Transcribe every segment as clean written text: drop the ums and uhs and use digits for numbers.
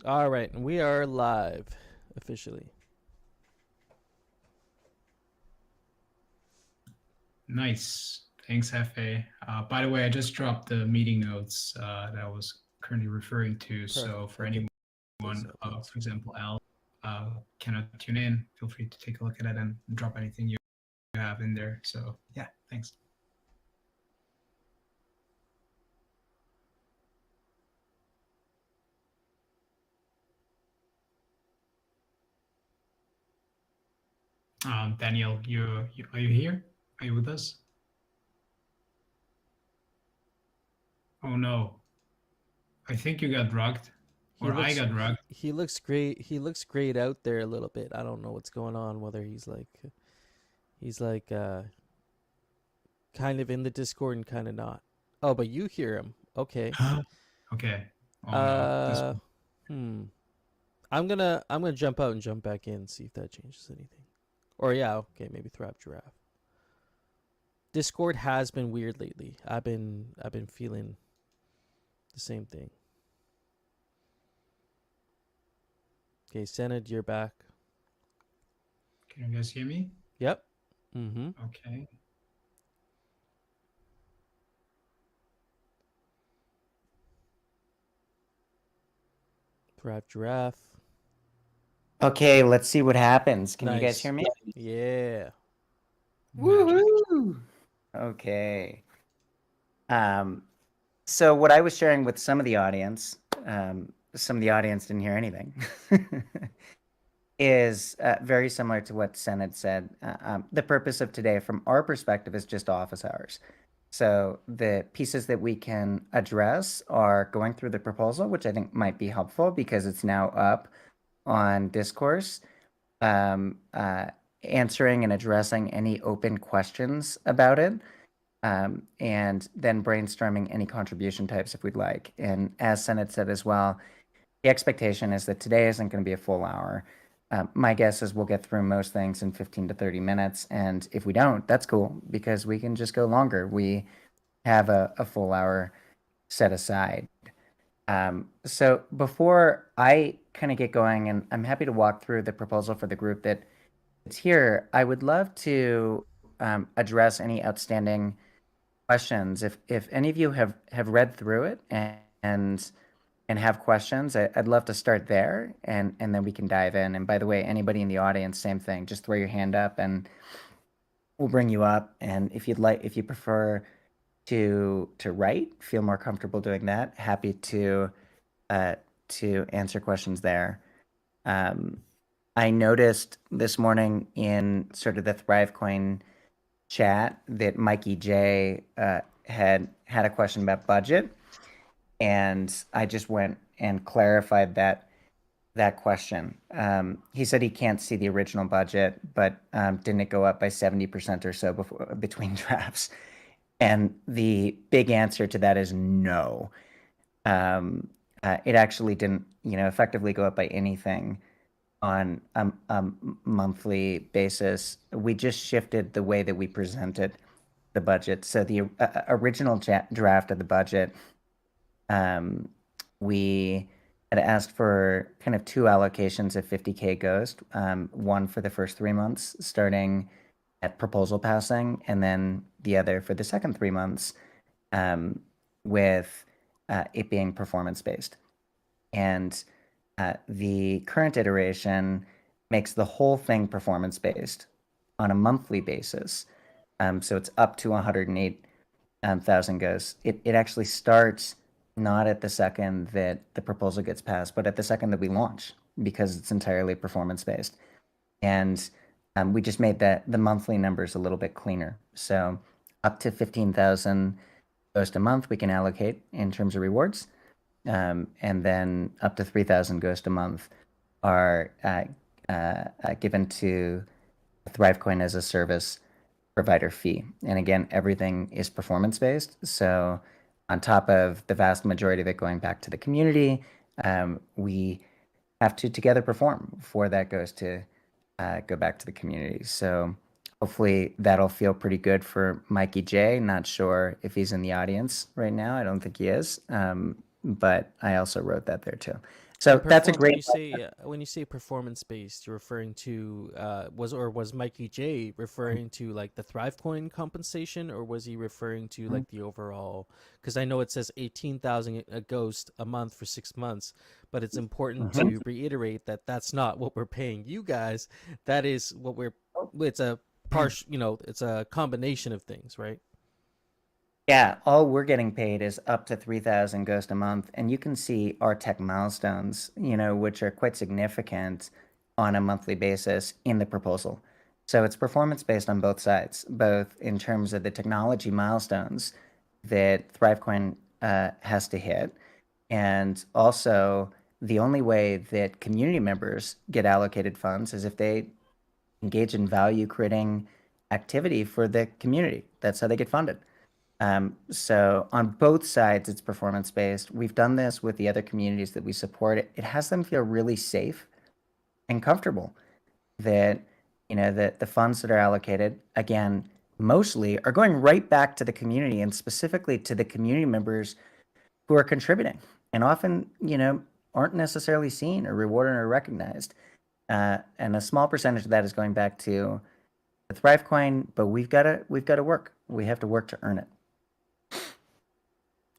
All right, and we are live officially. Nice. Thanks, Hefe. By the way, I just dropped the meeting notes that I was currently referring to. So Perfect. for Okay, anyone, so thanks. for example, Al, cannot tune in, feel free to take a look at it and drop anything you have in there. So yeah, thanks. Daniel, you are you here? Are you with us? Oh no, I think you got drugged, He or I looks got drugged. he looks great. He looks great out there a little bit. I don't know what's going on. Whether he's like kind of in the Discord and kind of not. Oh, but you hear him. Okay. Okay. Oh no, this. Uh, hmm. I'm gonna jump out and jump back in and see if that changes anything. Or yeah, okay, maybe Thrive Giraffe. Discord has been weird lately. I've been feeling the same thing. Okay, Senate, you're back. Can you guys hear me? Yep. Mm-hmm. Okay. Thrive Giraffe. Okay, let's see what happens. Can you guys Nice. hear me? Yeah. Magic. Woohoo! Okay. Um, so what I was sharing with some of the audience didn't hear anything, is very similar to what Sen had said. The purpose of today, from our perspective, is just office hours. So the pieces that we can address are going through the proposal, which I think might be helpful because it's now up on Discourse. um, uh, Answering and addressing any open questions about it, and then brainstorming any contribution types if we'd like. And as Senate said as well, the expectation is that today isn't going to be a full hour. My guess is we'll get through most things in 15 to 30 minutes. And if we don't, that's cool because we can just go longer. We have a full hour set aside. So before I kind of get going, and I'm happy to walk through the proposal for the group that it's here, I would love to address any outstanding questions. If any of you have read through it and have questions, I'd love to start there, and then we can dive in. And by the way, anybody in the audience, same thing. Just throw your hand up, and we'll bring you up. And if you prefer to write, feel more comfortable doing that. Happy uh, to answer questions there. Um, I noticed this morning in sort of the ThriveCoin chat that Mikey J had a question about budget, and I just went and clarified that question. He said he can't see the original budget, but didn't it go up by 70% or so between drafts? And the big answer to that is no. It actually didn't, effectively go up by anything on a monthly basis. We just shifted the way that we presented the budget. So the original draft of the budget, um, we had asked for kind of two allocations of 50K Ghost, one for the first 3 months, starting at proposal passing, and then the other for the second 3 months, with it being performance based. And the current iteration makes the whole thing performance based on a monthly basis. So it's up to 108,000 ghosts. It actually starts not at the second that the proposal gets passed, but at the second that we launch because it's entirely performance based. And we just made the monthly numbers a little bit cleaner. So up to 15,000 ghost a month we can allocate in terms of rewards. And then up to 3,000 ghost a month are given to ThriveCoin as a service provider fee. And again, everything is performance based. So on top of the vast majority of it going back to the community, we have to together perform for that goes to go back to the community. So hopefully that'll feel pretty good for Mikey J. Not sure if he's in the audience right now. I don't think he is. But I also wrote that there too. So And that's a perform great. when you say performance based, you're referring to was Mikey J referring to like the ThriveCoin compensation, or was he referring to like the overall? Because I know it says 18,000 a ghost a month for 6 months, but it's important Mhm. to reiterate that that's not what we're paying you guys. That is what we're. It's a partial, it's a combination of things, right? Yeah, all we're getting paid is up to 3,000 Ghost a month, and you can see our tech milestones, which are quite significant on a monthly basis in the proposal. So it's performance based on both sides, both in terms of the technology milestones that ThriveCoin has to hit, and also the only way that community members get allocated funds is if they engage in value creating activity for the community. That's how they get funded. So on both sides, it's performance based. We've done this with the other communities that we support. It has them feel really safe and comfortable that that the funds that are allocated, again, mostly are going right back to the community and specifically to the community members who are contributing and often aren't necessarily seen or rewarded or recognized. And a small percentage of that is going back to the ThriveCoin, but we've got to work. We have to work to earn it.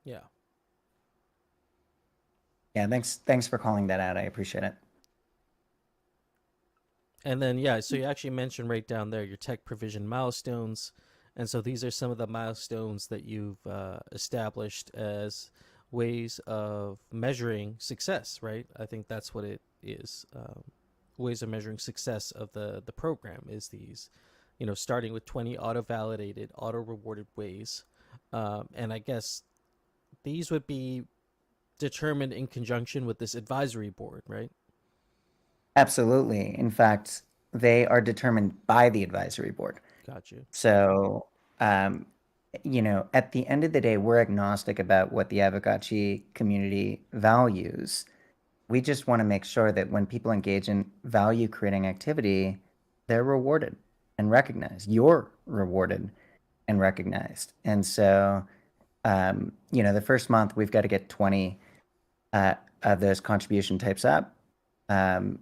Yeah. Yeah, thanks for calling that out. I appreciate it. And then, yeah, so you actually mentioned right down there your tech provision milestones. And so these are some of the milestones that you've established as ways of measuring success, right? I think that's what it is. Ways of measuring success of the program is these, starting with 20 auto-validated, auto-rewarded ways. And I guess these would be determined in conjunction with this advisory board, right? Absolutely. In fact, they are determined by the advisory board. Got you. So, um, at the end of the day, we're agnostic about what the Aavegotchi community values. We just want to make sure that when people engage in value creating activity, they're rewarded and recognized. You're rewarded and recognized. And so, the first month we've got to get 20 of those contribution types up. Um,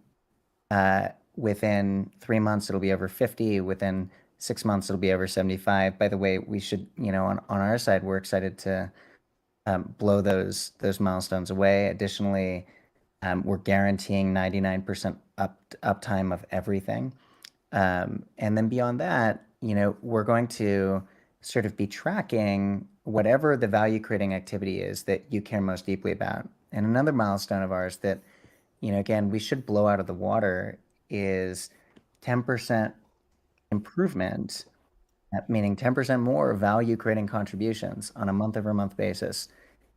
Within 3 months, it'll be over 50. Within 6 months, it'll be over 75. By the way, we should, on our side, we're excited to blow those milestones away. Additionally, we're guaranteeing 99% uptime of everything. And then beyond that, we're going to sort of be tracking whatever the value creating activity is that you care most deeply about. And another milestone of ours that again, we should blow out of the water is 10% improvement, meaning 10% more value creating contributions on a month over month basis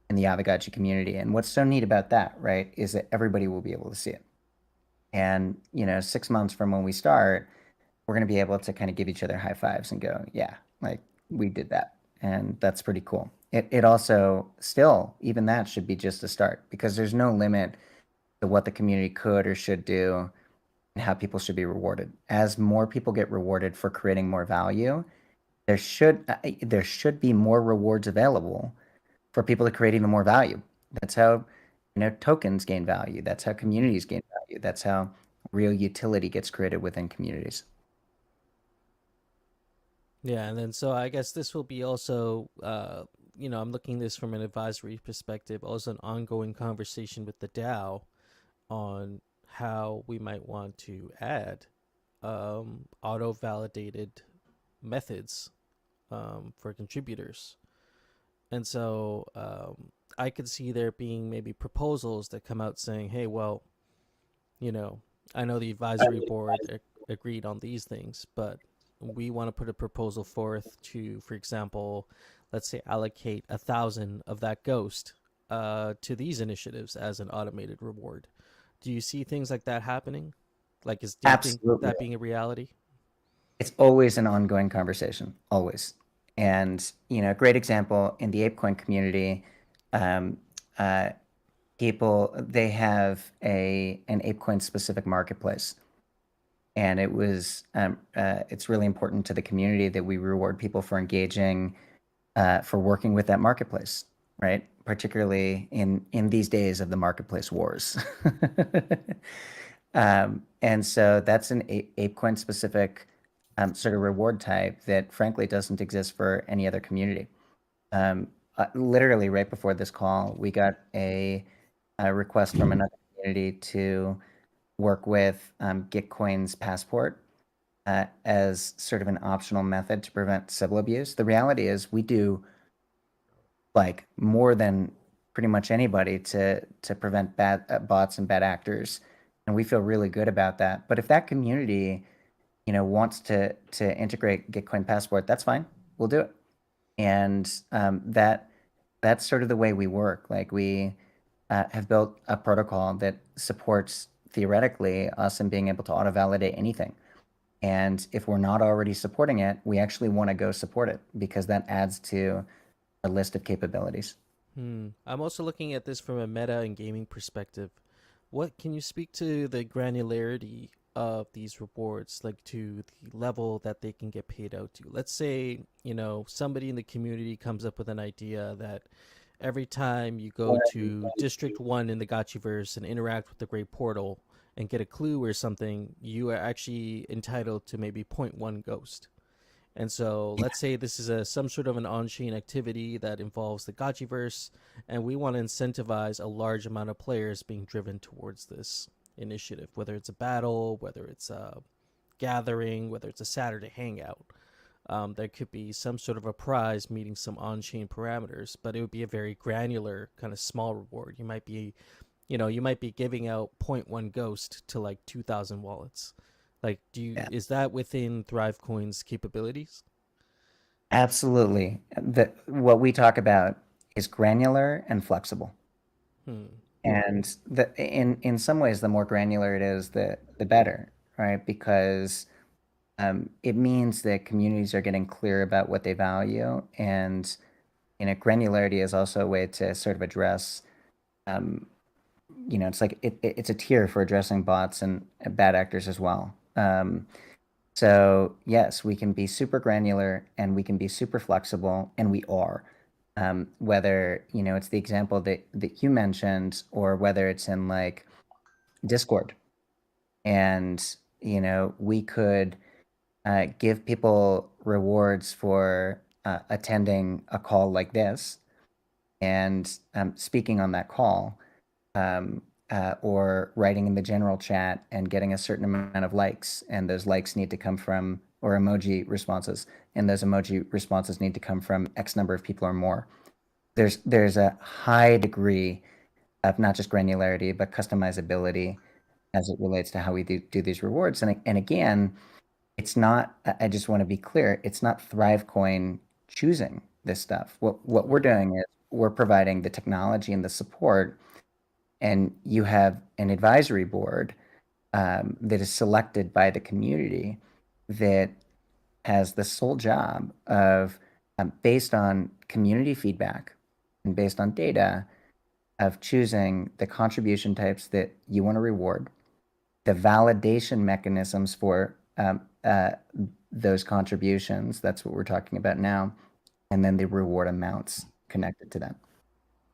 in the Aavegotchi community. And what's so neat about that, right, is that everybody will be able to see it. And, 6 months from when we start, we're going to be able to kind of give each other high fives and go, yeah, like we did that. And that's pretty cool. It also still, even that should be just a start because there's no limit to what the community could or should do and how people should be rewarded. As more people get rewarded for creating more value, there should be more rewards available for people to create even more value. That's how tokens gain value. That's how communities gain value. That's how real utility gets created within communities. Yeah, and then so I guess this will be also, I'm looking this from an advisory perspective, also an ongoing conversation with the DAO on how we might want to add auto-validated methods for contributors. And so I could see there being maybe proposals that come out saying, hey, well, I know the advisory board agreed on these things, but we want to put a proposal forth to, for example, let's say allocate 1,000 of that ghost to these initiatives as an automated reward. Do you see things like that happening? Do you think Absolutely. that being a reality? It's always an ongoing conversation, always. And, a great example in the ApeCoin community, um, uh, they have an ApeCoin specific marketplace. And it's really important to the community that we reward people for engaging, for working with that marketplace. right? Particularly in these days of the marketplace wars. And so that's an ApeCoin specific sort of reward type that frankly doesn't exist for any other community. Literally right before this call, we got a request from another community to work with Gitcoin's Passport as sort of an optional method to prevent Sybil abuse. The reality is we do like more than pretty much anybody to prevent bad bots and bad actors, and we feel really good about that. But if that community, wants to integrate Gitcoin Passport, that's fine. We'll do it. And that's sort of the way we work. Like we have built a protocol that supports theoretically us in being able to auto validate anything. And if we're not already supporting it, we actually want to go support it because that adds to a list of capabilities. I'm also looking at this from a meta and gaming perspective. What can you speak to the granularity of these rewards, like to the level that they can get paid out to? Let's say, somebody in the community comes up with an idea that every time you go to District 1 in the Gotchiverse and interact with the Great Portal and get a clue or something, you are actually entitled to maybe 0.1 ghost. And so let's say this is some sort of an on-chain activity that involves the Gotchiverse, and we want to incentivize a large amount of players being driven towards this initiative, whether it's a battle, whether it's a gathering, whether it's a Saturday hangout. There could be some sort of a prize meeting some on-chain parameters, but it would be a very granular kind of small reward. You might be giving out 0.1 ghost to like 2,000 wallets. Like, is that within ThriveCoin's capabilities? Absolutely. What we talk about is granular and flexible. And in some ways, the more granular it is, the better, right? Because it means that communities are getting clear about what they value, and granularity is also a way to sort of address. It's like it's a tier for addressing bots and bad actors as well. So yes, we can be super granular and we can be super flexible, and we are. Whether it's the example that you mentioned, or whether it's in like Discord, and we could give people rewards for attending a call like this and speaking on that call, or writing in the general chat and getting a certain amount of likes, and those likes need to come from, or emoji responses, and those emoji responses need to come from X number of people or more. There's a high degree of not just granularity but customizability as it relates to how we do these rewards. And again, it's not, I just want to be clear, it's not ThriveCoin choosing this stuff. What we're doing is we're providing the technology and the support, and you have an advisory board that is selected by the community that has the sole job of, based on community feedback and based on data, of choosing the contribution types that you want to reward, the validation mechanisms for those contributions, that's what we're talking about now, and then the reward amounts connected to that.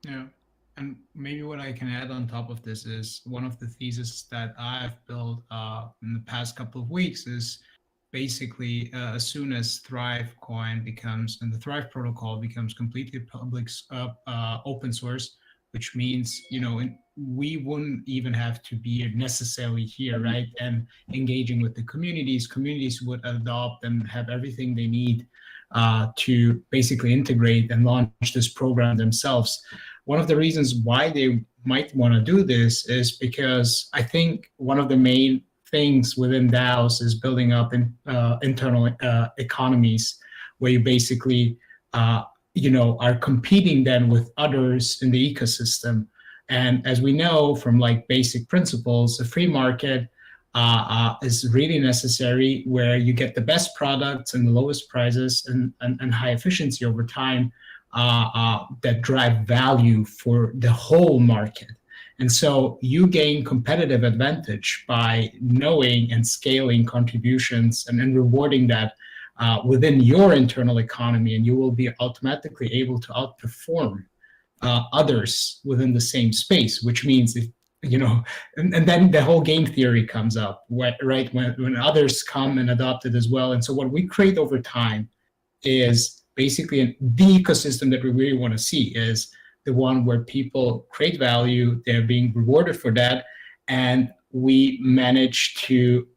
Yeah. And maybe what I can add on top of this is one of the theses that I've built in the past couple of weeks is basically as soon as ThriveCoin becomes, and the Thrive protocol becomes completely public, open source, which means, we wouldn't even have to be necessarily here, right? And engaging with the communities would adopt and have everything they need to basically integrate and launch this program themselves. One of the reasons why they might want to do this is because I think one of the main things within DAOs is building up internal economies where you basically are competing then with others in the ecosystem. And as we know from like basic principles, the free market is really necessary, where you get the best products and the lowest prices and high efficiency over time that drive value for the whole market. And so you gain competitive advantage by knowing and scaling contributions and rewarding that within your internal economy, and you will be automatically able to outperform others within the same space, which means if and then the whole game theory comes up, right? When others come and adopt it as well. And so what we create over time is basically the ecosystem that we really want to see is the one where people create value, they're being rewarded for that, and we manage to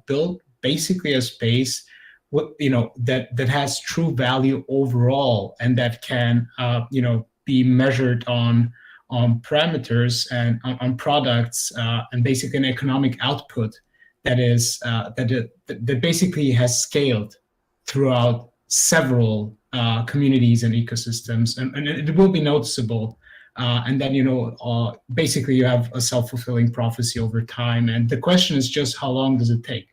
build basically a space that has true value overall, and that can be measured on parameters and on products, and basically an economic output that is that basically has scaled throughout several communities and ecosystems, and it will be noticeable. And then basically you have a self-fulfilling prophecy over time, and the question is just how long does it take,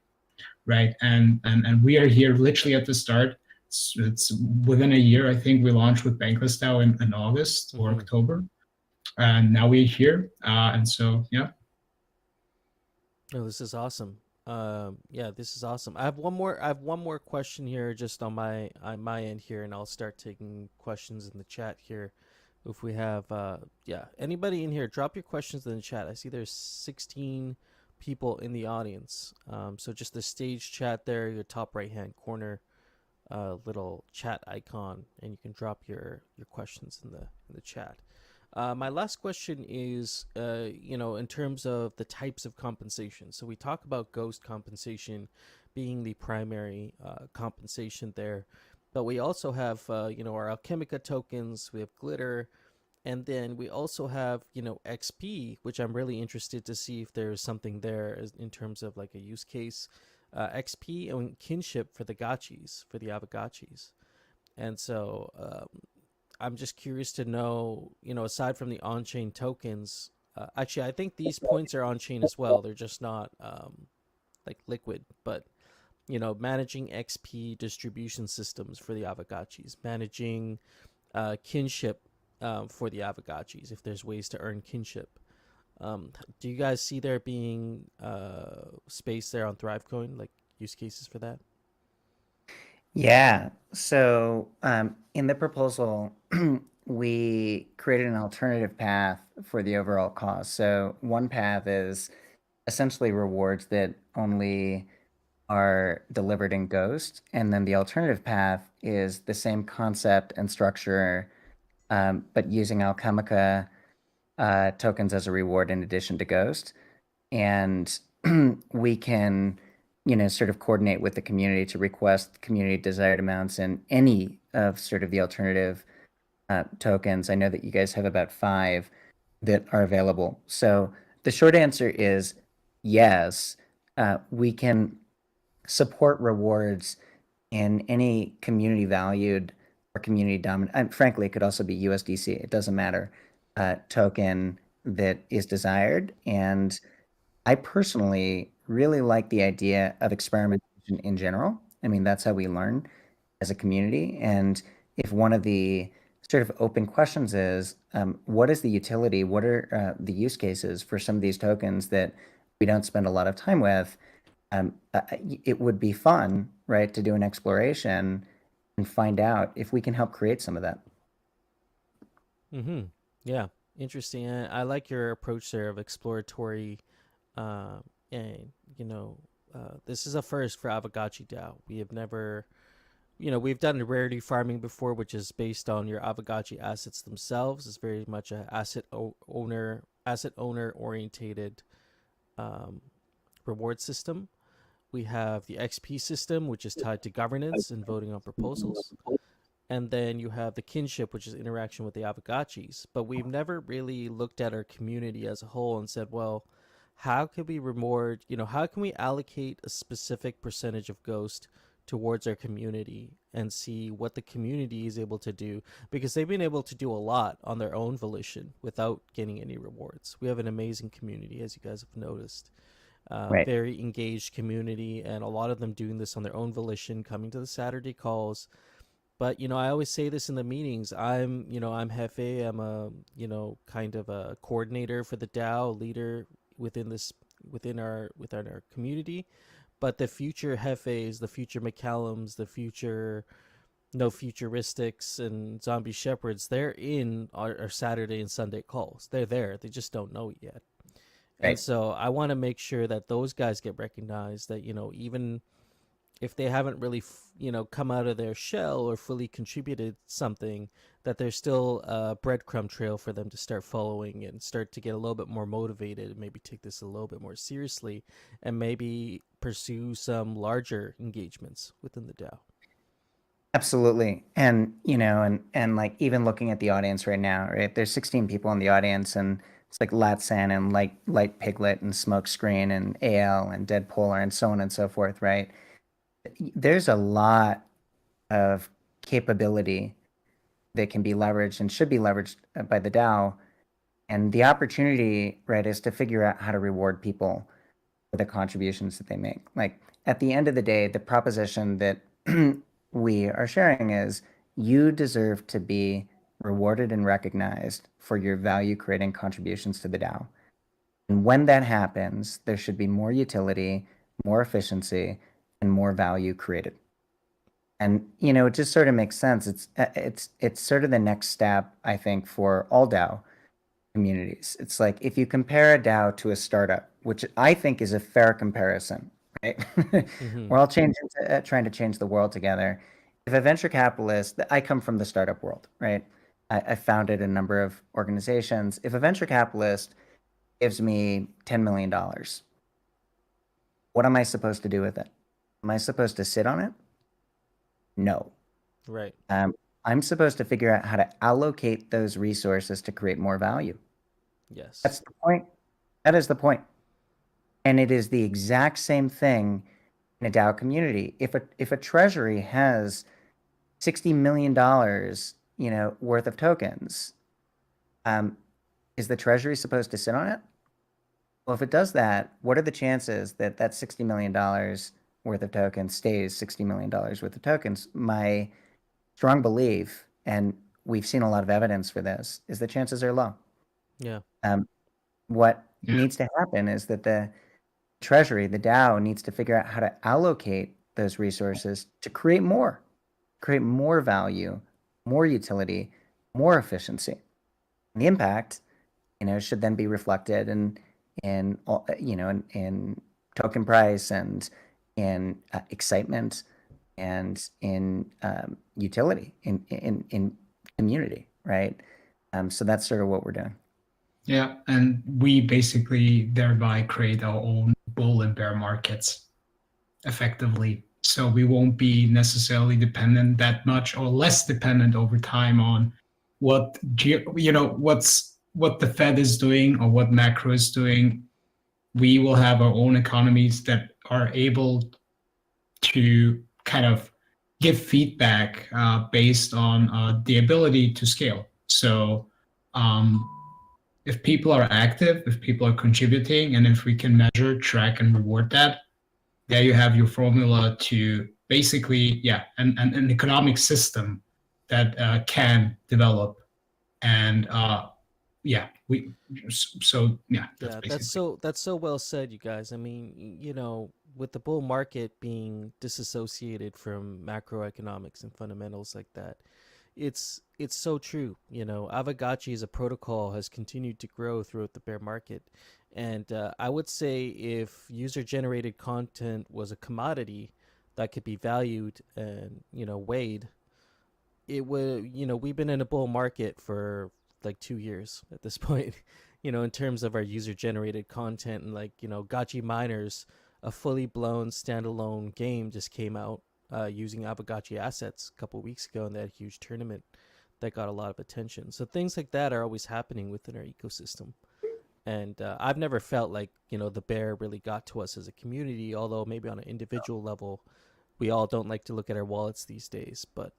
right? And we are here literally at the start. It's within a year. I think we launched with Bankless DAO in August or October, and now we're here. And so yeah. Oh, this is awesome. Yeah, this is awesome. I have one more question here, just on my end here, and I'll start taking questions in the chat here. If we have anybody in here, drop your questions in the chat. I see there's 16 people in the audience. So just the stage chat there, your top right hand corner, little chat icon, and you can drop your questions in the chat. My last question is, in terms of the types of compensation. So we talk about ghost compensation being the primary compensation there, but we also have, our Alchemica tokens, we have Glitter, and then we also have, XP, which I'm really interested to see if there's something there in terms of like a use case. XP and kinship for the gotchis, for the Aavegotchis. And so I'm just curious to know, aside from the on-chain tokens, actually, I think these points are on-chain as well. They're just not like liquid, but, managing XP distribution systems for the Aavegotchis, managing kinship for the Aavegotchis, if there's ways to earn kinship. Do you guys see there being space there on ThriveCoin, like use cases for that? Yeah. So in the proposal, we created an alternative path for the overall cost. So one path is essentially rewards that only are delivered in Ghost. And then the alternative path is the same concept and structure, but using Alchemica tokens as a reward in addition to Ghost. And we can sort of coordinate with the community to request community desired amounts in any of sort of the alternative tokens. I know that you guys have about 5 that are available. So the short answer is yes, we can support rewards in any community valued or community dominant. And frankly, it could also be USDC. It doesn't matter. Token that is desired. And I personally really like the idea of experimentation in general. I mean, that's how we learn as a community. And if one of the sort of open questions is, what is the utility? What are the use cases for some of these tokens that we don't spend a lot of time with? It would be fun, right, to do an exploration and find out if we can help create some of that. Mm-hmm. Yeah, interesting. I like your approach there of exploratory. And this is a first for Aavegotchi DAO. We have never, we've done rarity farming before, which is based on your Aavegotchi assets themselves. It's very much a asset owner orientated reward system. We have the XP system, which is tied to governance and voting on proposals. And then you have the kinship, which is interaction with the Aavegotchis. But we've never really looked at our community as a whole and said, well, how can we reward, how can we allocate a specific percentage of Ghost towards our community and see what the community is able to do? Because they've been able to do a lot on their own volition without getting any rewards. We have an amazing community, as you guys have noticed. Right. Very engaged community, and a lot of them doing this on their own volition, coming to the Saturday calls. But, I always say this in the meetings. I'm Jefe. I'm a, kind of a coordinator for the DAO, leader within our community. But the future Jefes, the future McCallums, the future, No Futuristics and Zombie Shepherds, they're in our Saturday and Sunday calls. They're there. They just don't know it yet. And Right. so I want to make sure that those guys get recognized, that, even if they haven't really, come out of their shell or fully contributed something, that there's still a breadcrumb trail for them to start following and start to get a little bit more motivated and maybe take this a little bit more seriously and maybe pursue some larger engagements within the DAO. Absolutely. And, and like even looking at the audience right now, right? There's 16 people in the audience, and it's like Latsan and Light Piglet and Smokescreen and AL and Dead Polar and so on and so forth, right? There's a lot of capability that can be leveraged and should be leveraged by the DAO. And the opportunity, right, is to figure out how to reward people for the contributions that they make. Like at the end of the day, the proposition that we are sharing is you deserve to be rewarded and recognized for your value creating contributions to the DAO. And when that happens, there should be more utility, more efficiency, and more value created. And it just sort of makes sense. It's sort of the next step, I think, for all DAO communities. It's like if you compare a DAO to a startup, which I think is a fair comparison, right? Mm-hmm. We're all trying to change the world together. If a venture capitalist, I come from the startup world, right? I founded a number of organizations. If a venture capitalist gives me $10 million, what am I supposed to do with it? Am I supposed to sit on it? No. Right. I'm supposed to figure out how to allocate those resources to create more value. Yes. That's the point. That is the point. And it is the exact same thing in a DAO community. If a treasury has $60 million, worth of tokens, is the treasury supposed to sit on it? Well, if it does that, what are the chances that that $60 million worth of tokens stays $60 million worth of tokens? My strong belief, and we've seen a lot of evidence for this, is the chances are low. Yeah. What needs to happen is that the treasury, the DAO, needs to figure out how to allocate those resources to create more value, more utility, more efficiency. And the impact, should then be reflected in token price and in excitement and in utility in community, right? So that's sort of what we're doing. Yeah, and we basically thereby create our own bull and bear markets effectively. So we won't be necessarily dependent that much or less dependent over time on what what the Fed is doing or what macro is doing. We will have our own economies that are able to kind of give feedback based on the ability to scale. So if people are active, if people are contributing, and if we can measure, track, and reward that, there you have your formula to basically, an economic system that can develop. And that's Yeah, basically. that's so well said, you guys. I mean, with the bull market being disassociated from macroeconomics and fundamentals like that, it's so true. Aavegotchi as a protocol has continued to grow throughout the bear market, and I would say if user generated content was a commodity that could be valued and weighed, it would. We've been in a bull market for like 2 years at this point. In terms of our user generated content, and like Gotchi Miners, a fully blown standalone game just came out using Aavegotchi assets a couple weeks ago, and they had a huge tournament that got a lot of attention. So things like that are always happening within our ecosystem. And I've never felt like the bear really got to us as a community, although maybe on an individual level we all don't like to look at our wallets these days, but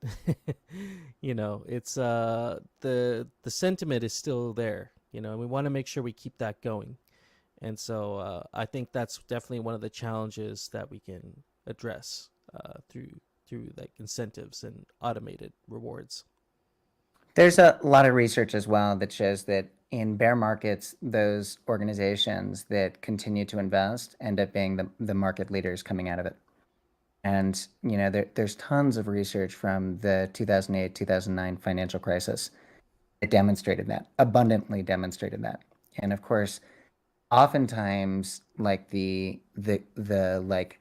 it's the sentiment is still there, and we want to make sure we keep that going. And so I think that's definitely one of the challenges that we can address through like incentives and automated rewards. There's a lot of research as well that shows that in bear markets, those organizations that continue to invest end up being the market leaders coming out of it. And there's tons of research from the 2008, 2009 financial crisis that demonstrated that, abundantly demonstrated that. And of course, oftentimes, like the like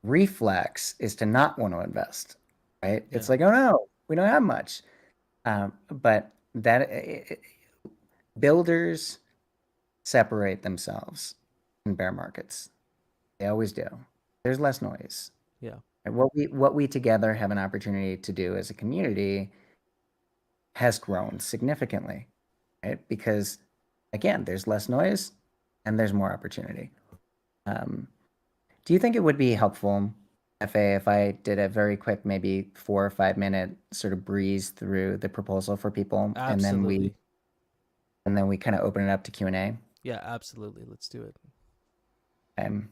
reflex is to not want to invest, right? It's Yeah. like, oh no, we don't have much. But builders separate themselves in bear markets. They always do. There's less noise. Yeah. And what we together have an opportunity to do as a community has grown significantly, right? Because again, there's less noise and there's more opportunity. Do you think it would be helpful, FA, if I did a very quick, maybe 4 or 5 minute sort of breeze through the proposal for people, and Absolutely. then we kind of open it up to Q&A? Yeah, absolutely. Let's do it. Um,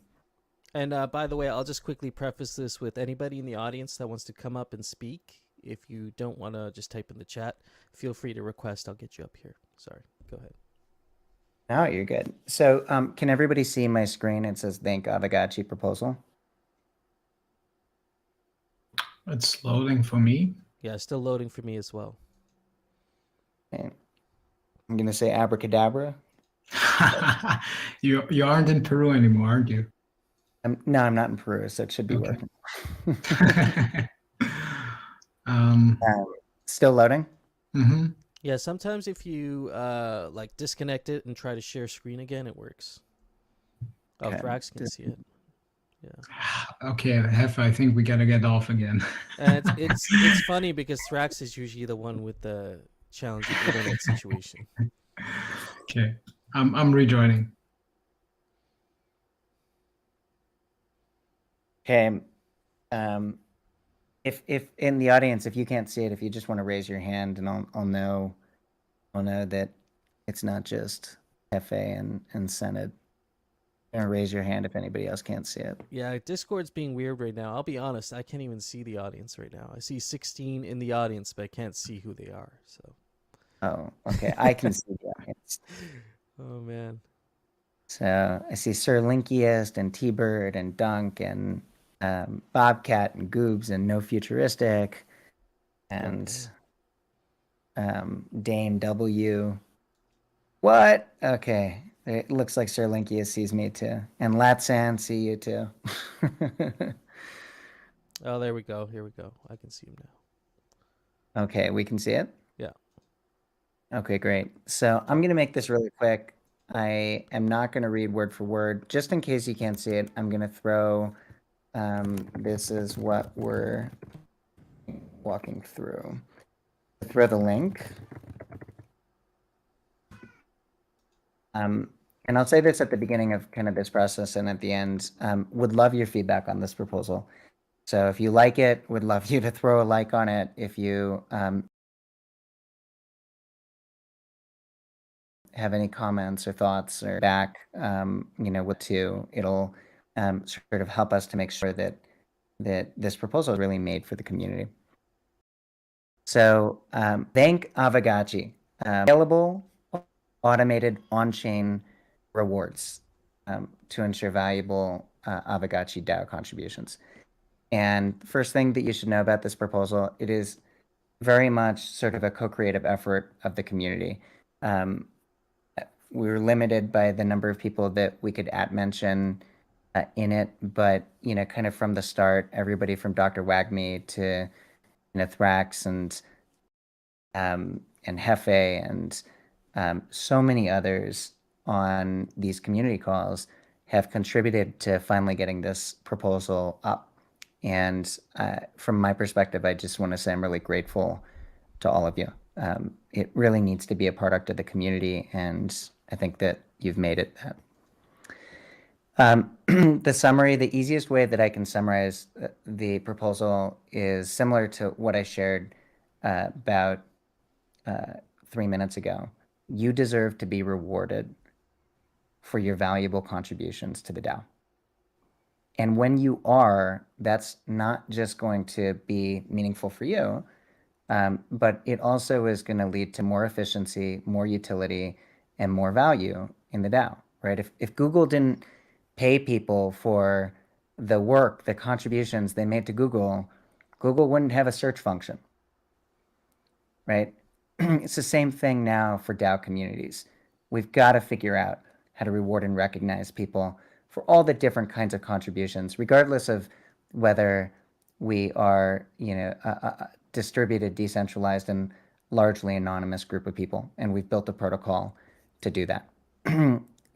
And by the way, I'll just quickly preface this with anybody in the audience that wants to come up and speak. If you don't want to just type in the chat, feel free to request. I'll get you up here. Sorry. Go ahead. No, you're good. So can everybody see my screen? It says thank Aavegotchi proposal. It's loading for me. Yeah, still loading for me as well. Okay. I'm going to say abracadabra. You aren't in Peru anymore, aren't you? No, I'm not in Peru, so it should be Okay. working. um, Still loading? mhm. Yeah, sometimes if you like disconnect it and try to share screen again, it works. Oh, Okay. Thrax can see it. Yeah. Okay, Hef, I think we gotta get off again. And it's funny because Thrax is usually the one with the challenging internet situation. Okay, I'm rejoining. Okay. If in the audience, if you can't see it, if you just want to raise your hand, and I'll know that it's not just FA and Senate. And raise your hand if anybody else can't see it. Yeah, Discord's being weird right now. I'll be honest, I can't even see the audience right now. I see 16 in the audience, but I can't see who they are. So. Oh, okay. I can see the audience. Oh man. So I see Sir Linkiest and T-Bird and Dunk and Bobcat and Goobs and No Futuristic and Dame W. What? Okay. It looks like Sir Linkiest sees me too. And Latsan, see you too. Oh, there we go. Here we go. I can see him now. Okay, we can see it? Yeah. Okay, great. So I'm going to make this really quick. I am not going to read word for word. Just in case you can't see it, I'm going to throw, this is what we're walking through. Throw the link. And I'll say this at the beginning of kind of this process and at the end. Would love your feedback on this proposal. So if you like it, would love you to throw a like on it. If you have any comments or thoughts or back, what to, it'll sort of help us to make sure that this proposal is really made for the community. So thank Aavegotchi. Available automated on-chain rewards to ensure valuable Aavegotchi DAO contributions. And first thing that you should know about this proposal, it is very much sort of a co-creative effort of the community. We were limited by the number of people that we could mention in it, but kind of from the start, everybody from Dr. Wagme to Thrax and Hefe and so many others on these community calls have contributed to finally getting this proposal up. And from my perspective, I just want to say I'm really grateful to all of you. It really needs to be a product of the community, and I think that you've made it that. The summary, the easiest way that I can summarize the proposal is similar to what I shared about 3 minutes ago. You deserve to be rewarded for your valuable contributions to the DAO. And when you are, that's not just going to be meaningful for you, but it also is going to lead to more efficiency, more utility, and more value in the DAO, right? If Google didn't pay people for the work, the contributions they made to Google, Google wouldn't have a search function, right? It's the same thing now for DAO communities. We've got to figure out how to reward and recognize people for all the different kinds of contributions, regardless of whether we are, a distributed, decentralized, and largely anonymous group of people. And we've built a protocol to do that.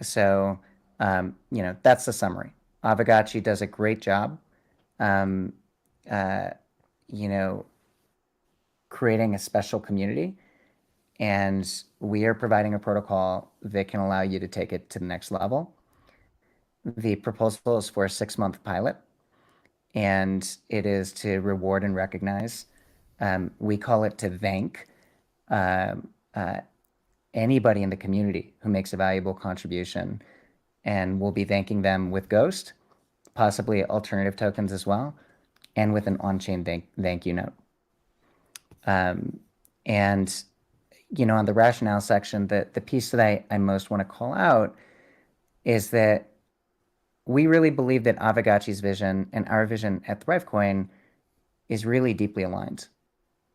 So, that's the summary. Aavegotchi does a great job, um, uh, creating a special community. And we are providing a protocol that can allow you to take it to the next level. The proposal is for a 6-month pilot, and it is to reward and recognize. We call it to thank um, uh, anybody in the community who makes a valuable contribution, and we'll be thanking them with Ghost, possibly alternative tokens as well, and with an on-chain thank you note. And on the rationale section, the piece that I most want to call out is that we really believe that Aavegotchi's vision and our vision at ThriveCoin is really deeply aligned,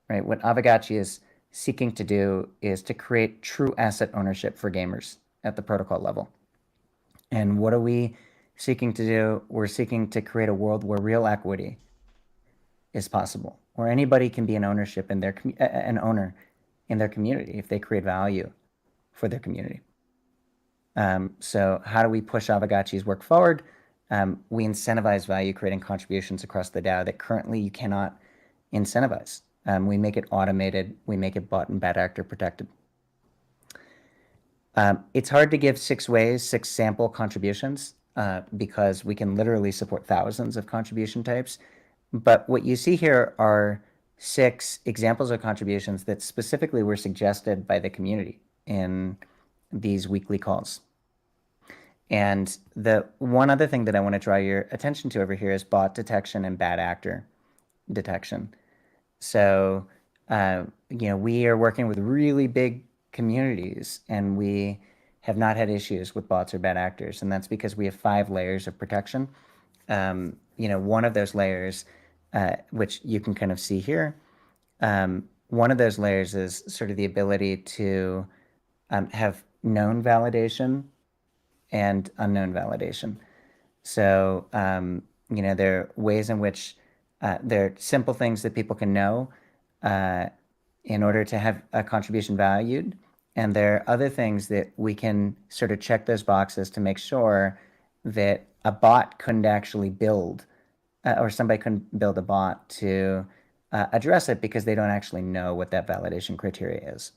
right? What Aavegotchi is seeking to do is to create true asset ownership for gamers at the protocol level. And what are we seeking to do? We're seeking to create a world where real equity is possible, where anybody can be an owner in their community if they create value for their community. So how do we push Aavegotchi's work forward? We incentivize value creating contributions across the DAO that currently you cannot incentivize. We make it automated. We make it bot and bad actor protected. It's hard to give 6 sample contributions because we can literally support thousands of contribution types. But what you see here are 6 examples of contributions that specifically were suggested by the community in these weekly calls. And the one other thing that I want to draw your attention to over here is bot detection and bad actor detection. So, we are working with really big communities, and we have not had issues with bots or bad actors. And that's because we have 5 layers of protection. One of those layers, which you can kind of see here, one of those layers is sort of the ability to have known validation and unknown validation. So, there are ways in which there are simple things that people can know in order to have a contribution valued. And there are other things that we can sort of check those boxes to make sure that a bot couldn't actually build or somebody couldn't build a bot to address it because they don't actually know what that validation criteria is.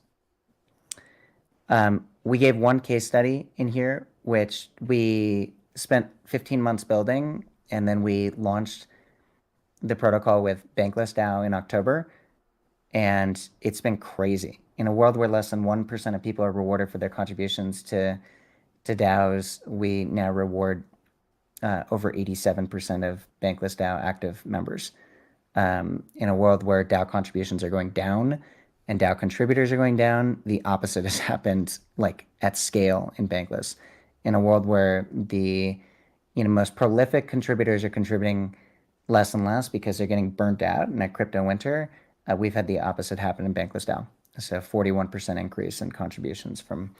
We gave one case study in here, which we spent 15 months building, and then we launched the protocol with Bankless DAO in October, and it's been crazy. In a world where less than 1% of people are rewarded for their contributions to DAOs, we now reward over 87% of Bankless DAO active members. In a world where DAO contributions are going down and DAO contributors are going down, the opposite has happened like at scale in Bankless. In a world where the most prolific contributors are contributing less and less because they're getting burnt out in a crypto winter, we've had the opposite happen in Bankless DAO. So 41% increase in contributions from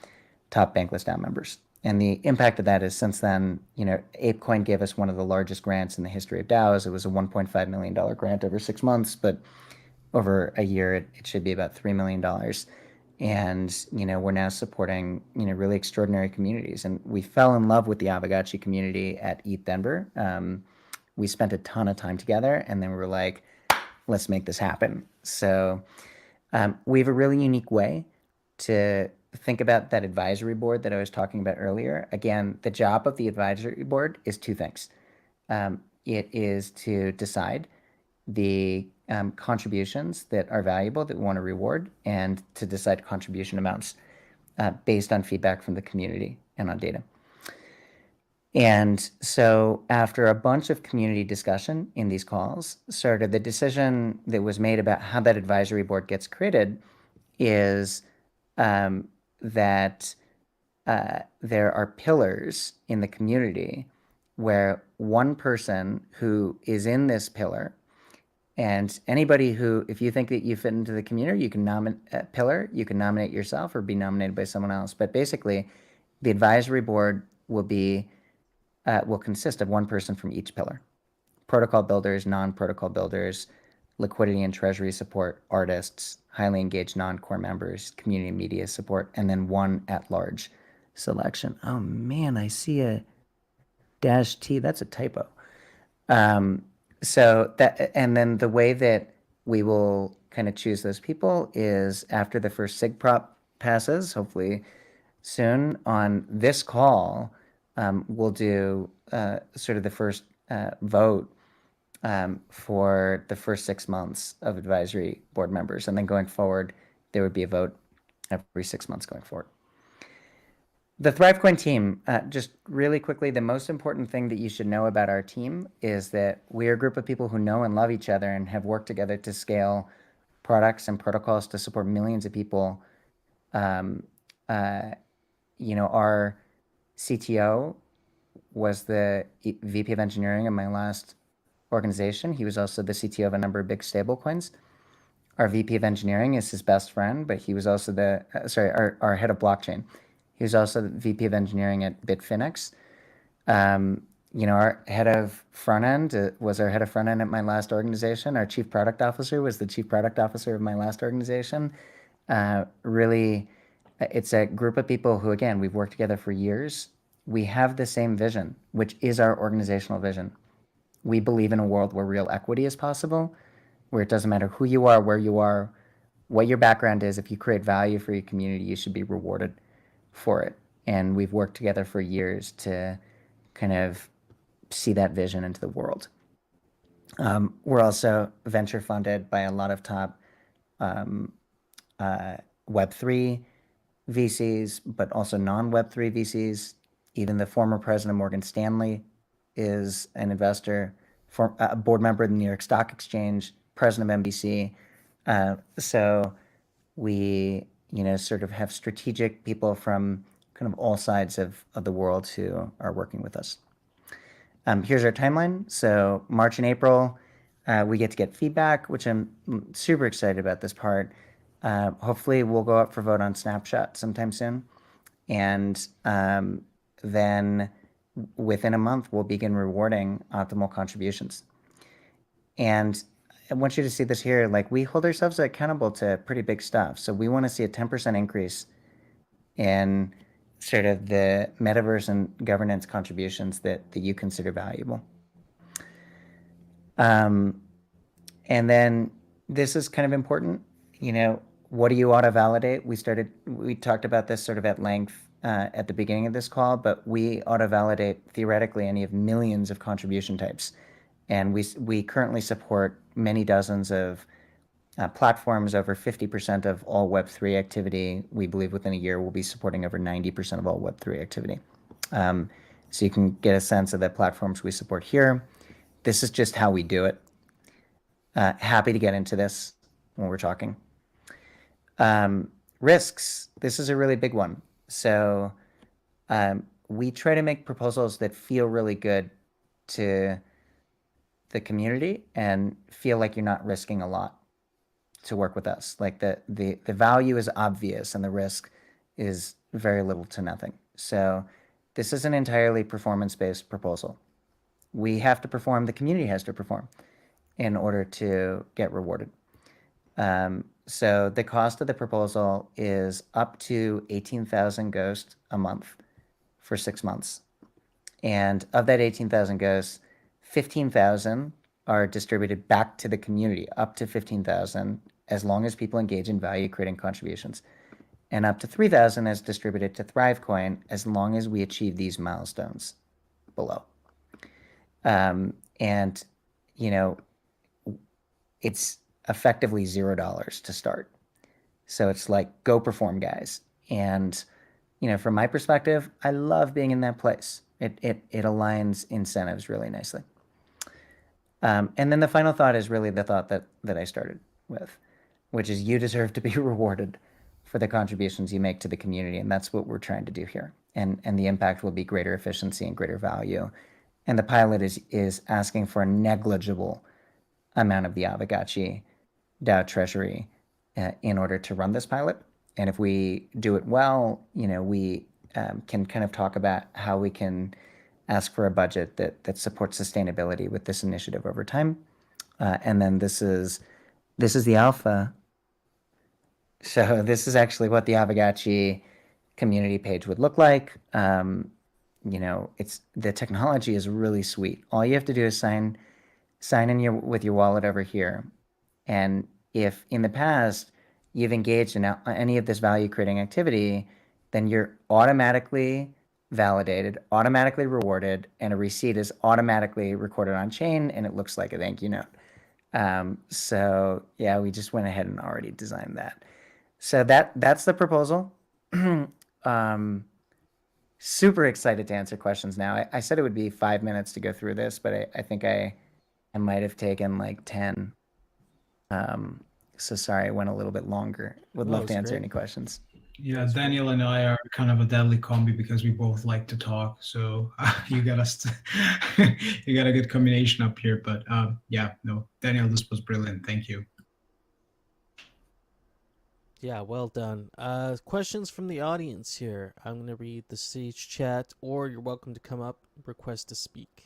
top Bankless DAO members. And the impact of that is since then, ApeCoin gave us one of the largest grants in the history of DAOs. It was a $1.5 million grant over 6 months, but over a year, it should be about $3 million. And, we're now supporting, really extraordinary communities. And we fell in love with the Aavegotchi community at ETH Denver. We spent a ton of time together, and then we were like, let's make this happen. So we have a really unique way to think about that advisory board that I was talking about earlier. Again, the job of the advisory board is 2 things. It is to decide the contributions that are valuable that we want to reward, and to decide contribution amounts based on feedback from the community and on data. And so after a bunch of community discussion in these calls, sort of the decision that was made about how that advisory board gets created is that there are pillars in the community where one person who is in this pillar, and anybody who, if you think that you fit into the community, you can nominate pillar, you can nominate yourself or be nominated by someone else. But basically, the advisory board will consist of one person from each pillar: protocol builders, non-protocol builders, liquidity and treasury support, artists, highly engaged non-core members, community media support, and then one at-large selection. Oh man, I see a -T. That's a typo. So that, and then the way that we will kind of choose those people is after the first SIG prop passes, hopefully soon on this call, we'll do sort of the first vote for the first 6 months of advisory board members. And then going forward, there would be a vote every 6 months going forward. The ThriveCoin team, just really quickly, the most important thing that you should know about our team is that we are a group of people who know and love each other and have worked together to scale products and protocols to support millions of people. Our CTO was the VP of engineering in my last organization. He was also the CTO of a number of big stablecoins. Our VP of engineering is his best friend, but he was also our head of blockchain. He was also the VP of engineering at Bitfinex. Our head of front end was our head of front end at my last organization. Our chief product officer was the chief product officer of my last organization. Really, it's a group of people who, again, we've worked together for years. We have the same vision, which is our organizational vision. We believe in a world where real equity is possible, where it doesn't matter who you are, where you are, what your background is. If you create value for your community, you should be rewarded for it. And we've worked together for years to kind of see that vision into the world. We're also venture funded by a lot of top Web3 VCs, but also non-Web3 VCs. Even the former president of Morgan Stanley is an investor, a board member of the New York Stock Exchange, president of NBC. So we, sort of have strategic people from kind of all sides of the world who are working with us. Here's our timeline. So March and April, we get to get feedback, which I'm super excited about this part. Hopefully we'll go up for vote on Snapshot sometime soon. And then within a month, we'll begin rewarding optimal contributions. And I want you to see this here. Like, we hold ourselves accountable to pretty big stuff. So we want to see a 10% increase in sort of the metaverse and governance contributions that you consider valuable. And then this is kind of important. What do you auto-validate? We talked about this sort of at length at the beginning of this call, but we auto-validate theoretically any of millions of contribution types. And we currently support many dozens of platforms. Over 50% of all Web3 activity, we believe within a year, we'll be supporting over 90% of all Web3 activity. So you can get a sense of the platforms we support here. This is just how we do it. Happy to get into this when we're talking. Risks. This is a really big one. So we try to make proposals that feel really good to the community and feel like you're not risking a lot to work with us. Like the value is obvious and the risk is very little to nothing. So this is an entirely performance-based proposal. We have to perform, the community has to perform in order to get rewarded. So the cost of the proposal is up to 18,000 Ghost a month for 6 months. And of that 18,000 Ghosts, 15,000 are distributed back to the community, up to 15,000, as long as people engage in value creating contributions. And up to 3,000 is distributed to ThriveCoin as long as we achieve these milestones below. And, it's effectively $0 to start. So it's like, go perform, guys. And, from my perspective, I love being in that place. It aligns incentives really nicely. And then the final thought is really the thought that I started with, which is you deserve to be rewarded for the contributions you make to the community. And that's what we're trying to do here. And the impact will be greater efficiency and greater value and the pilot is asking for a negligible amount of the Aavegotchi DAO treasury in order to run this pilot. And if we do it well, we can kind of talk about how we can ask for a budget that supports sustainability with this initiative over time. And then this is the alpha. So this is actually what the Aavegotchi community page would look like. It's the technology is really sweet. All you have to do is sign in with your wallet over here. And if in the past you've engaged in any of this value creating activity, then you're automatically validated, automatically rewarded, and a receipt is automatically recorded on chain, and it looks like a thank you note. So yeah, we just went ahead and already designed that. So that's the proposal. Super excited to answer questions now. I said it would be 5 minutes to go through this, but I think I might have taken like 10. So sorry, I went a little bit longer. Would No, love it's to answer great. any questions. Yeah, Daniel and I are kind of a deadly combi because we both like to talk. So you got us, you got a good combination up here. But yeah, no, Daniel, this was brilliant. Thank you. Yeah, well done. Questions from the audience here. I'm going to read the stage chat, or you're welcome to come up, request to speak.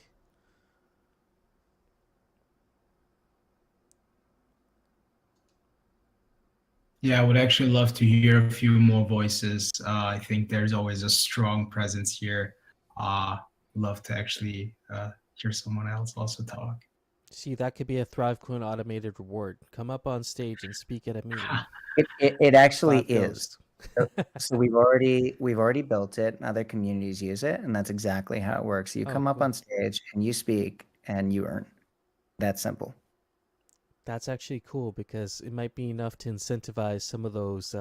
Yeah, I would actually love to hear a few more voices. I think there's always a strong presence here. Love to actually hear someone else also talk. See, that could be a ThriveCoin automated reward. Come up on stage and speak at a meeting. It actually 5 is. goes. So we've already built it. Other communities use it, and that's exactly how it works. You Oh, come up cool. on stage and you speak, and you earn. That simple. That's actually cool because it might be enough to incentivize some of those,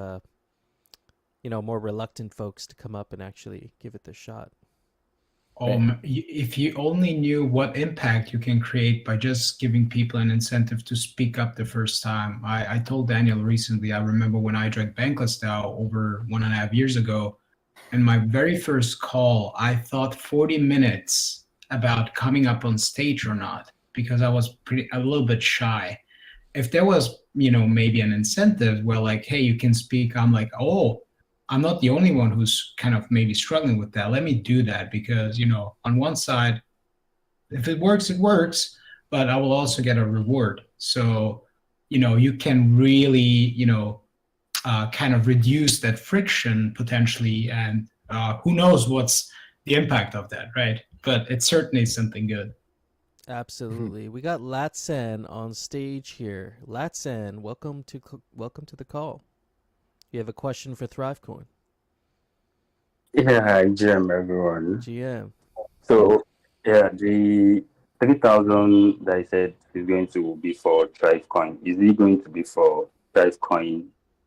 more reluctant folks to come up and actually give it their shot. If you only knew what impact you can create by just giving people an incentive to speak up the first time. I told Daniel recently, I remember when I drank Bankless DAO over 1.5 years ago, and my very first call, I thought 40 minutes about coming up on stage or not, because I was a little bit shy. If there was, maybe an incentive where like, hey, you can speak, I'm like, oh, I'm not the only one who's kind of maybe struggling with that. Let me do that because, on one side, if it works, it works, but I will also get a reward. So, you can really, kind of reduce that friction potentially. And who knows what's the impact of that, right? But it's certainly something good. Absolutely. We got Latsan on stage here. Latsan, welcome to the call. You have a question for ThriveCoin. Yeah, hi, GM, everyone. GM. So, yeah, the 3,000 that I said is going to be for ThriveCoin. Is it going to be for ThriveCoin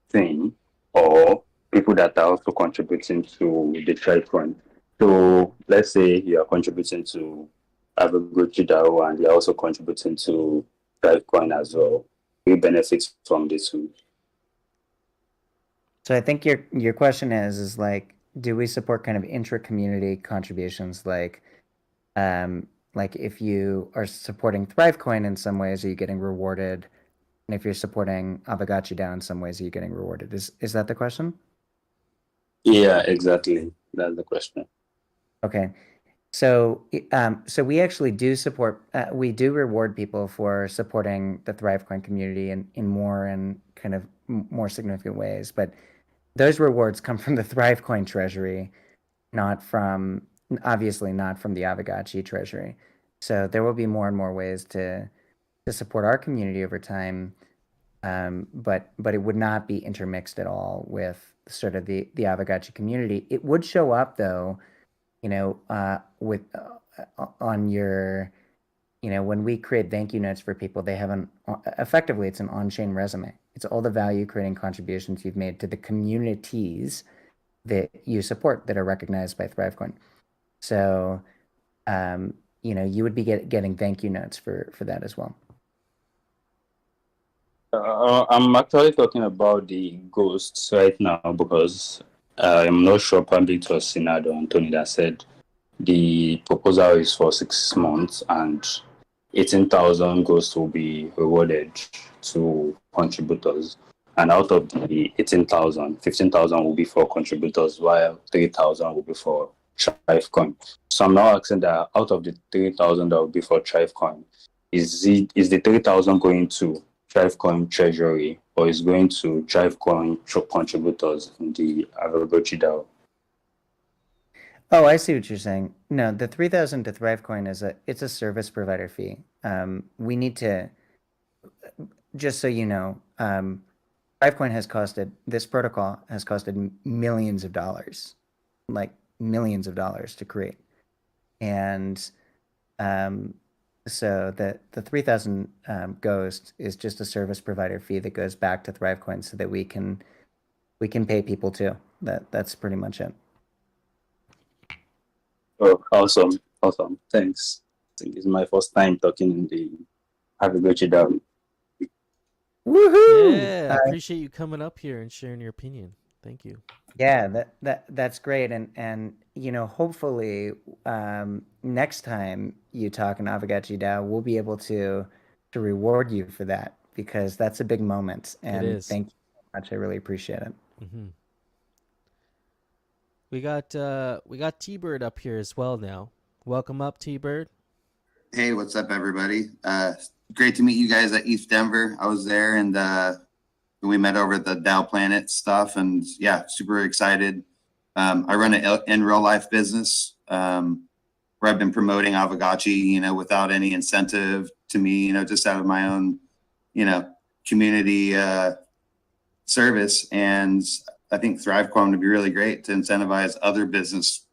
thing or people that are also contributing to the ThriveCoin? So, let's say you are contributing to Aavegotchi DAO and you're also contributing to ThriveCoin as well. We benefit from this too. So I think your question is like, do we support kind of intra-community contributions like if you are supporting ThriveCoin in some ways, are you getting rewarded? And if you're supporting Aavegotchi DAO in some ways, are you getting rewarded? Is that the question? Yeah, exactly. That's the question. Okay. So we actually do support, we do reward people for supporting the ThriveCoin community in more and kind of more significant ways. But those rewards come from the ThriveCoin treasury, obviously not from the Aavegotchi treasury. So there will be more and more ways to support our community over time, but it would not be intermixed at all with sort of the Aavegotchi community. It would show up though, with on your, when we create thank you notes for people, they have effectively it's an on-chain resume. It's all the value creating contributions you've made to the communities that you support that are recognized by ThriveCoin. So, you would be getting thank you notes for that as well. I'm actually talking about the ghosts right now because I'm not sure probably it was Sinado Anthony that said the proposal is for 6 months, and 18,000 goes to be rewarded to contributors. And out of the 18,000, 15,000 will be for contributors, while 3,000 will be for ThriveCoin. So I'm now asking that out of the 3,000 that will be for ThriveCoin, is the 3,000 going to ThriveCoin treasury, or is going to ThriveCoin contributors in the Aavegotchi DAO? Oh, I see what you're saying. No, the 3,000 to ThriveCoin it's a service provider fee. We need to, just so you know, ThriveCoin this protocol has costed millions of dollars, like millions of dollars to create. And so the 3,000 Ghost is just a service provider fee that goes back to ThriveCoin so that we can pay people too. That's pretty much it. Oh, awesome. Thanks. I think it's my first time talking in the Aavegotchi DAO. Woohoo! Yeah, I appreciate you coming up here and sharing your opinion. Thank you. Yeah, that's great, and hopefully next time you talk in Aavegotchi DAO, we'll be able to reward you for that, because that's a big moment. And is. thank you so much. I really appreciate it. Mm-hmm. We got T-Bird up here as well now. Welcome up, T-Bird. Hey, what's up, everybody? Great to meet you guys at ETH Denver. I was there, and we met over at the DAO Planet stuff, and yeah, super excited. I run an in real life business where I've been promoting Aavegotchi, without any incentive to me, just out of my own, community service. And I think ThriveCoin would be really great to incentivize other business,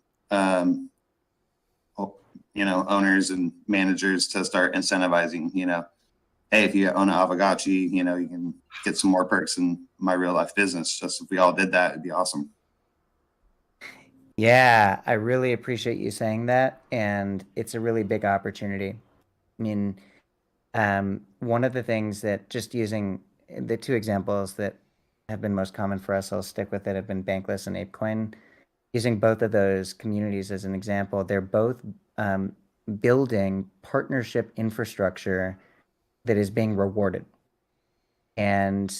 owners and managers to start incentivizing, hey, if you own an Aavegotchi, you can get some more perks in my real life business. Just if we all did that, it'd be awesome. Yeah, I really appreciate you saying that, and it's a really big opportunity. I mean, one of the things that, just using the two examples that have been most common for us, I'll stick with it, have been Bankless and ApeCoin. Using both of those communities as an example, they're both building partnership infrastructure that is being rewarded. And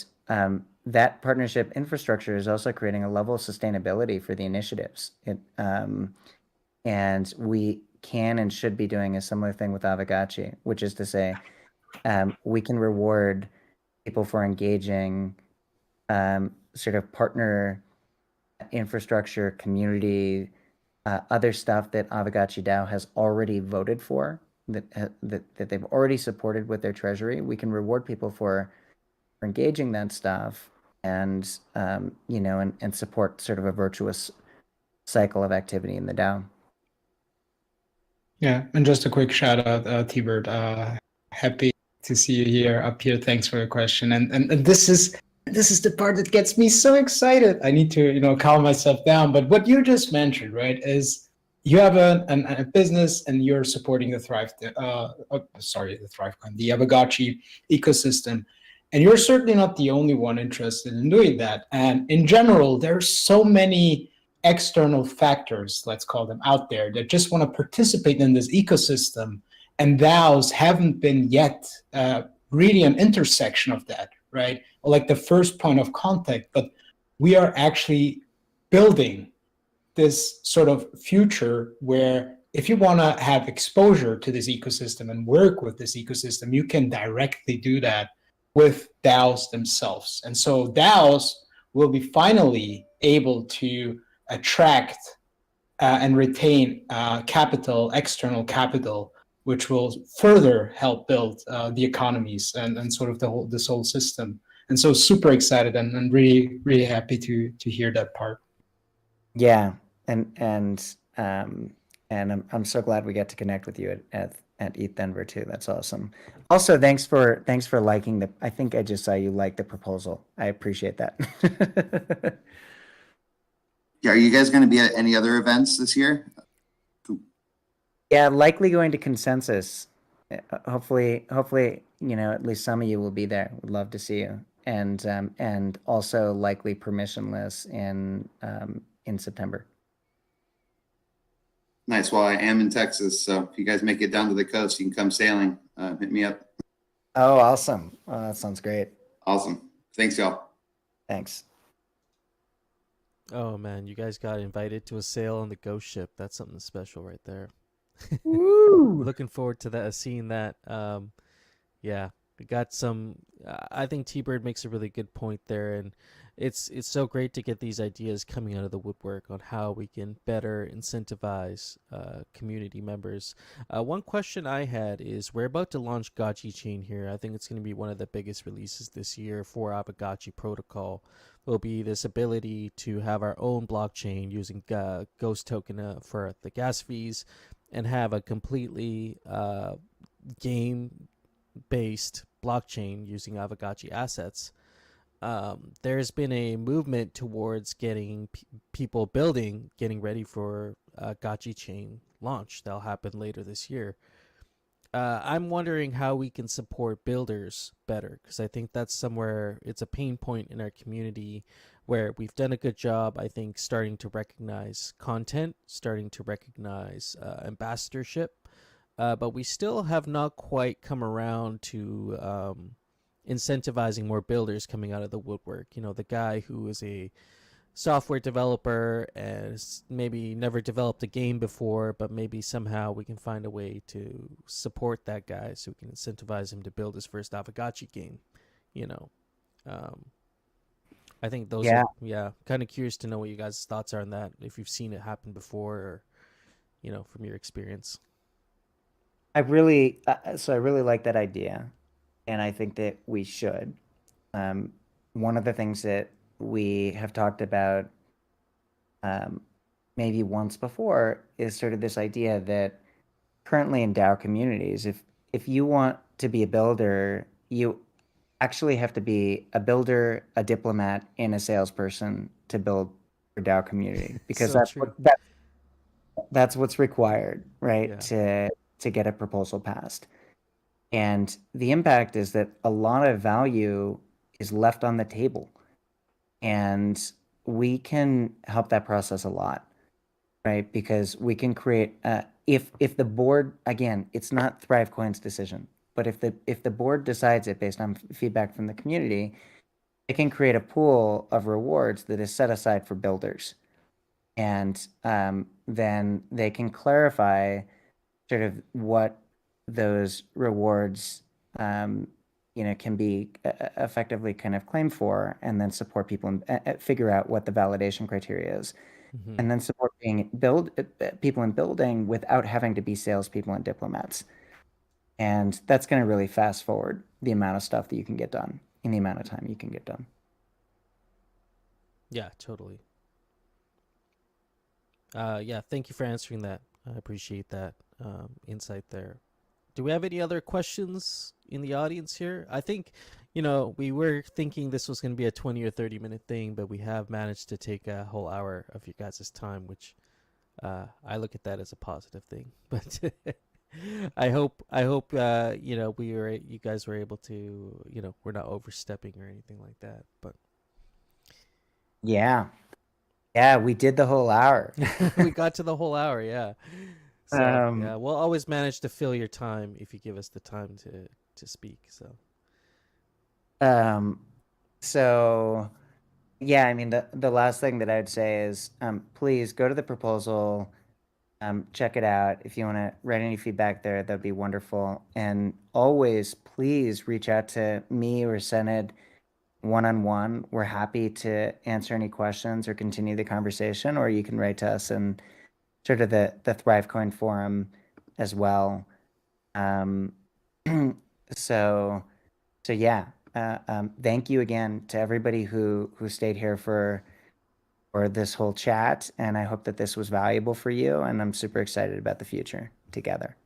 that partnership infrastructure is also creating a level of sustainability for the initiatives. And we can and should be doing a similar thing with Aavegotchi, which is to say, we can reward people for engaging sort of partner infrastructure, community, other stuff that Aavegotchi DAO has already voted for, that they've already supported with their treasury. We can reward people for engaging that stuff, and and support sort of a virtuous cycle of activity in the DAO. Yeah, and just a quick shout out, T-Bird. Happy to see you here up here. Thanks for the question. And this is the part that gets me so excited. I need to calm myself down. But what you just mentioned, right, is you have a business and you're supporting the ThriveCoin, the Aavegotchi ecosystem. And you're certainly not the only one interested in doing that. And in general, there's so many external factors, let's call them, out there that just want to participate in this ecosystem. And DAOs haven't been yet really an intersection of that, right? Or like the first point of contact. But we are actually building this sort of future where if you want to have exposure to this ecosystem and work with this ecosystem, you can directly do that with DAOs themselves. And so DAOs will be finally able to attract and retain external capital, which will further help build the economies and sort of this whole system. And so super excited and really, really happy to hear that part. Yeah, and I'm so glad we get to connect with you at ETH Denver too. That's awesome. Also, thanks for liking I think I just saw you like the proposal. I appreciate that. Yeah, are you guys going to be at any other events this year? Yeah, likely going to Consensus. Hopefully, at least some of you will be there. Would love to see you. And also likely Permissionless in September. Nice. Well, I am in Texas, so if you guys make it down to the coast, you can come sailing. Hit me up. Oh, awesome. Oh, that sounds great. Awesome. Thanks, y'all. Thanks. Oh man, you guys got invited to a sail on the ghost ship. That's something special right there. Woo! Looking forward to that, seeing that. Yeah, we got some. I think T Bird makes a really good point there, and it's so great to get these ideas coming out of the woodwork on how we can better incentivize community members. One question I had is, we're about to launch Gotchi Chain here. I think it's going to be one of the biggest releases this year for Aavegotchi protocol. Will be this ability to have our own blockchain using Ghost token for the gas fees, and have a completely game based blockchain using Aavegotchi assets. There's been a movement towards getting people getting ready for Gotchi chain launch. That'll happen later this year. I'm wondering how we can support builders better, because I think that's somewhere it's a pain point in our community where we've done a good job, I think, starting to recognize content, starting to recognize ambassadorship, but we still have not quite come around to incentivizing more builders coming out of the woodwork. You know, the guy who is a software developer and has maybe never developed a game before, but maybe somehow we can find a way to support that guy so we can incentivize him to build his first Aavegotchi game. You know, I think those Yeah. are kind of curious to know what you guys' thoughts are on that, if you've seen it happen before, or from your experience. I really like that idea, and I think that we should. One of the things that we have talked about maybe once before is sort of this idea that currently in DAO communities, if you want to be a builder, you actually have to be a builder, a diplomat, and a salesperson to build your DAO community, because So that's true. that's what's required, right? Yeah. To get a proposal passed. And the impact is that a lot of value is left on the table. And we can help that process a lot, right? Because we can create if the board, again, it's not ThriveCoin's decision, but if the board decides it based on feedback from the community, it can create a pool of rewards that is set aside for builders. And then they can clarify sort of what those rewards can be effectively kind of claimed for, and then support people and figure out what the validation criteria is, Mm-hmm. and then support people in building without having to be salespeople and diplomats. And that's going to really fast forward the amount of stuff that you can get done in the amount of time you can get done. Yeah, totally. Yeah, thank you for answering that. I appreciate that insight there. Do we have any other questions in the audience here? I think, we were thinking this was going to be a 20 or 30-minute thing, but we have managed to take a whole hour of your guys' time, which I look at that as a positive thing. But I hope you guys were able to, we're not overstepping or anything like that. But Yeah, we did the whole hour. we got to the whole hour, yeah. So yeah, we'll always manage to fill your time if you give us the time to speak. So yeah, I mean, the last thing that I'd say is please go to the proposal, check it out. If you want to write any feedback there, that'd be wonderful. And always, please reach out to me or Sened one-on-one. We're happy to answer any questions or continue the conversation, or you can write to us and sort of the ThriveCoin forum as well. So yeah, thank you again to everybody who stayed here for this whole chat, and I hope that this was valuable for you, and I'm super excited about the future together.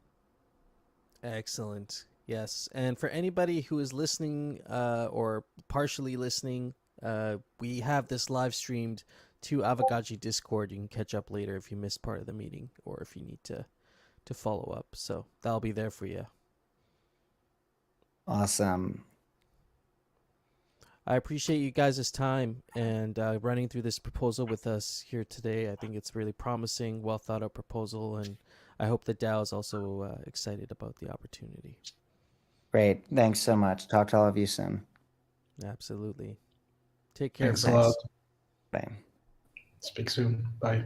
Excellent. Yes. And for anybody who is listening or partially listening, we have this live streamed to Aavegotchi Discord. You can catch up later if you missed part of the meeting, or if you need to follow up. So that'll be there for you. Awesome. I appreciate you guys' time and running through this proposal with us here today. I think it's really promising, well thought out proposal, and I hope the DAO is also excited about the opportunity. Great. Thanks so much. Talk to all of you soon. Absolutely. Take care. Thanks a lot. Bye. Speak soon. Bye.